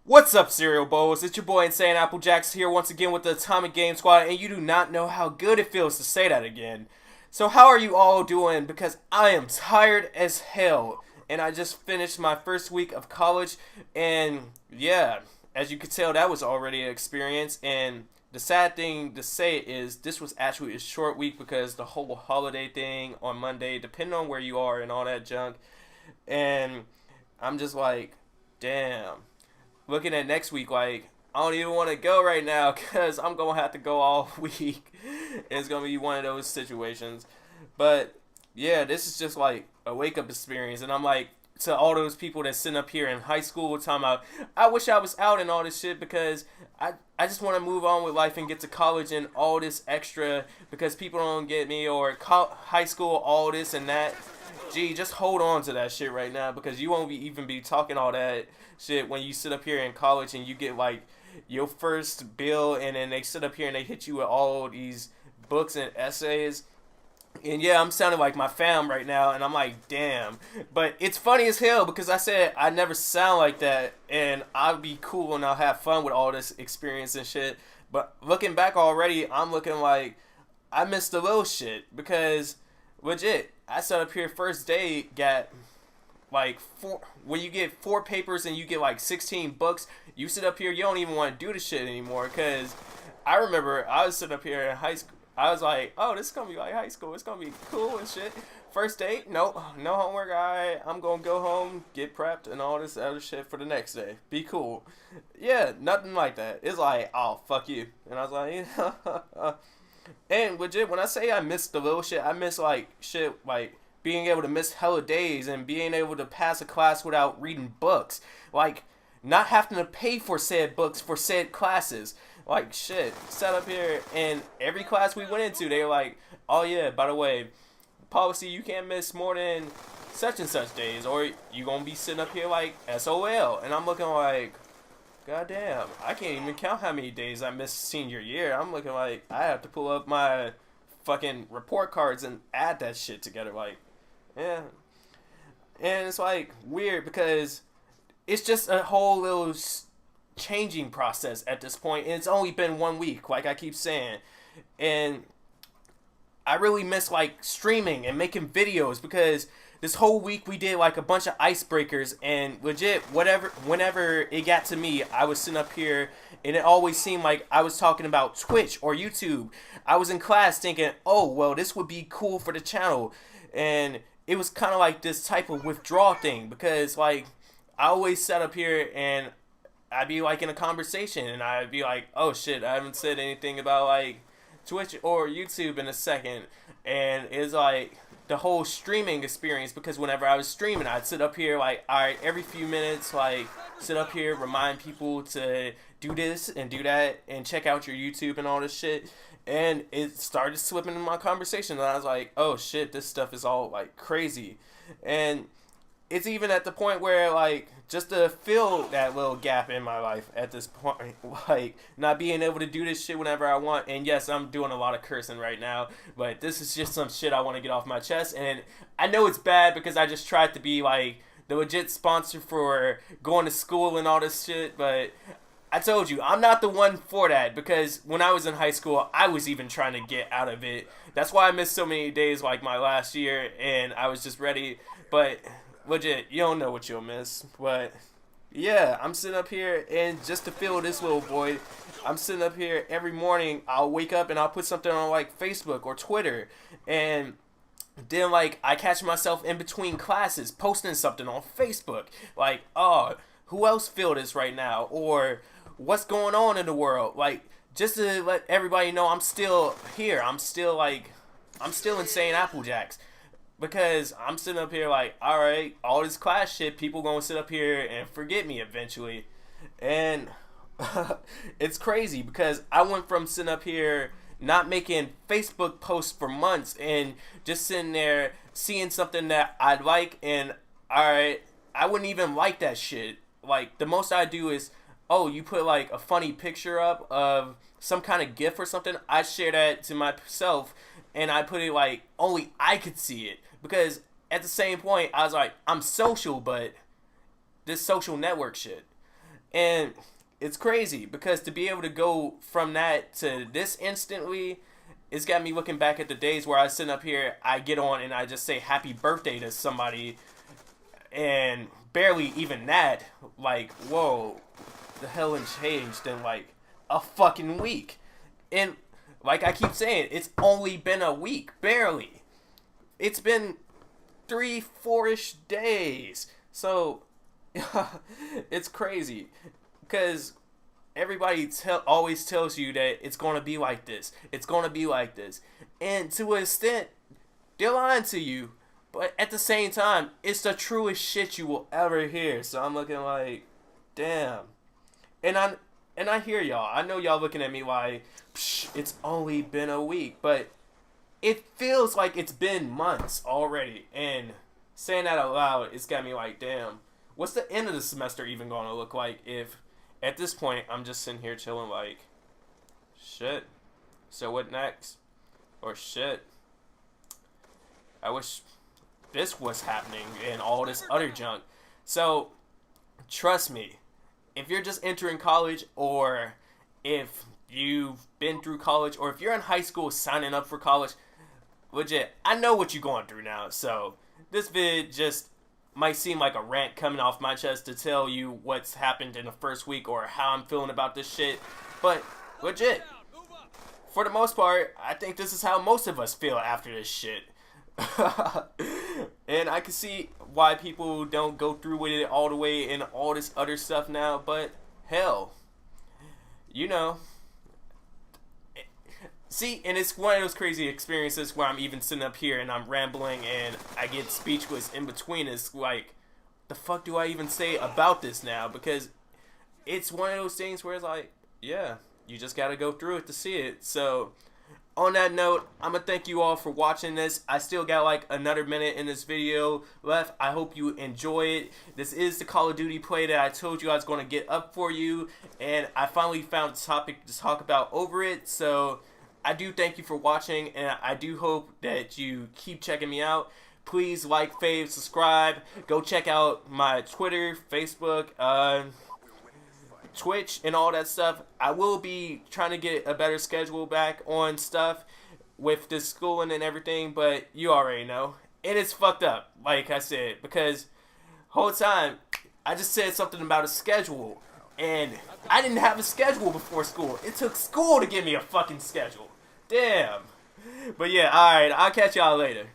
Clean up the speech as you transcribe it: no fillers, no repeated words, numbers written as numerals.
What's up, Cereal Bowls? It's your boy InsaneAppleJackz here once again with the Atomic Game Squad, and you do not know how good it feels to say that again. So how are you all doing? Because I am tired as hell, and I just finished my first week of college, and yeah, as you could tell, that was already an experience, and the sad thing to say is this was actually a short week because the whole holiday thing on Monday, depending on where you are and all that junk, and I'm just like, damn. Looking at next week, like, I don't even want to go right now because I'm going to have to go all week. It's going to be one of those situations. But, yeah, this is just like a wake-up experience. And I'm like, to all those people that sitting up here in high school talking about, I wish I was out and all this shit because I just want to move on with life and get to college and all this extra because people don't get me, or high school, all this and that. Gee, just hold on to that shit right now because you won't even be talking all that shit when you sit up here in college and you get like your first bill, and then they sit up here and they hit you with all these books and essays. And yeah, I'm sounding like my fam right now, and I'm like, damn. But it's funny as hell because I said I never sound like that, and I'll be cool and I'll have fun with all this experience and shit. But looking back already, I'm looking like I missed the little shit because legit, I sat up here first day, got like when you get 4 papers and you get like 16 books, you sit up here, you don't even want to do the shit anymore. Because I remember I was sitting up here in high school, I was like, oh, this is gonna be like high school, it's gonna be cool and shit. First day, no homework, alright, I'm gonna go home, get prepped and all this other shit for the next day, be cool. Yeah, nothing like that. It's like, oh, fuck you. And I was like, and legit, when I say I miss the little shit, I miss like shit like being able to miss hella days and being able to pass a class without reading books. Like, not having to pay for said books for said classes. Like, shit, sat up here, and every class we went into, they were like, oh yeah, by the way, policy, you can't miss more than such and such days, or you gonna be sitting up here like SOL. And I'm looking like, goddamn, I can't even count how many days I missed senior year. I'm looking like I have to pull up my fucking report cards and add that shit together. Like, yeah. And it's like weird because it's just a whole little changing process at this point, and it's only been 1 week, like I keep saying. And I really miss like streaming and making videos because this whole week we did like a bunch of icebreakers, and legit, whenever it got to me, I was sitting up here and it always seemed like I was talking about Twitch or YouTube. I was in class thinking, oh, well, this would be cool for the channel. And it was kind of like this type of withdrawal thing because like I always sat up here and I'd be like in a conversation and I'd be like, oh shit, I haven't said anything about like Twitch or YouTube in a second. And it's like the whole streaming experience, because whenever I was streaming, I'd sit up here like, alright, every few minutes, like sit up here, remind people to do this and do that and check out your YouTube and all this shit. And it started slipping in my conversation, and I was like, oh shit, this stuff is all like crazy. And it's even at the point where like just to fill that little gap in my life at this point, like not being able to do this shit whenever I want. And yes, I'm doing a lot of cursing right now, but this is just some shit I want to get off my chest. And I know it's bad because I just tried to be like the legit sponsor for going to school and all this shit, but I told you, I'm not the one for that, because when I was in high school, I was even trying to get out of it. That's why I missed so many days like my last year, and I was just ready. But legit, you don't know what you'll miss. But yeah, I'm sitting up here, and just to feel this little void, I'm sitting up here every morning. I'll wake up and I'll put something on like Facebook or Twitter, and then like I catch myself in between classes posting something on Facebook like, oh, who else feel this right now, or what's going on in the world, like just to let everybody know I'm still here. I'm still InsaneAppleJackz, because I'm sitting up here like, alright, all this class shit, people gonna sit up here and forget me eventually. And it's crazy because I went from sitting up here not making Facebook posts for months and just sitting there seeing something that I'd like, and alright, I wouldn't even like that shit. Like the most I do is, oh, you put like a funny picture up of some kind of GIF or something, I share that to myself and I put it like only I could see it, because at the same point I was like, I'm social, but this social network shit. And it's crazy because to be able to go from that to this instantly, it's got me looking back at the days where I sit up here, I get on and I just say happy birthday to somebody, and barely even that. Like, whoa, the hell has changed in like a fucking week. And like I keep saying, it's only been a week, barely. It's been 3-4ish days. So it's crazy because everybody always tells you that it's going to be like this. It's going to be like this. And to an extent, they're lying to you. But at the same time, it's the truest shit you will ever hear. So I'm looking like, damn. And I hear y'all. I know y'all looking at me like, psh, it's only been a week. But it feels like it's been months already. And saying that out loud, it's got me like, damn. What's the end of the semester even going to look like if, at this point, I'm just sitting here chilling like, shit, so what next? Or shit, I wish this was happening and all this other junk. So, trust me, if you're just entering college, or if you've been through college, or if you're in high school signing up for college, legit, I know what you're going through now. So, this vid just might seem like a rant coming off my chest to tell you what's happened in the first week or how I'm feeling about this shit. But legit, for the most part, I think this is how most of us feel after this shit. And I can see why people don't go through with it all the way and all this other stuff now. But hell, you know. See, and it's one of those crazy experiences where I'm even sitting up here and I'm rambling and I get speechless in between. It's like, the fuck do I even say about this now? Because it's one of those things where it's like, yeah, you just gotta go through it to see it. So, on that note, I'm gonna thank you all for watching this. I still got like another minute in this video left. I hope you enjoy it. This is the Call of Duty play that I told you I was gonna get up for you. And I finally found a topic to talk about over it. So, I do thank you for watching, and I do hope that you keep checking me out. Please like, fave, subscribe. Go check out my Twitter, Facebook, Twitch, and all that stuff. I will be trying to get a better schedule back on stuff with this schooling and everything, but you already know. And it's fucked up, like I said, because whole time I just said something about a schedule. And I didn't have a schedule before school. It took school to give me a fucking schedule. Damn. But yeah, alright. I'll catch y'all later.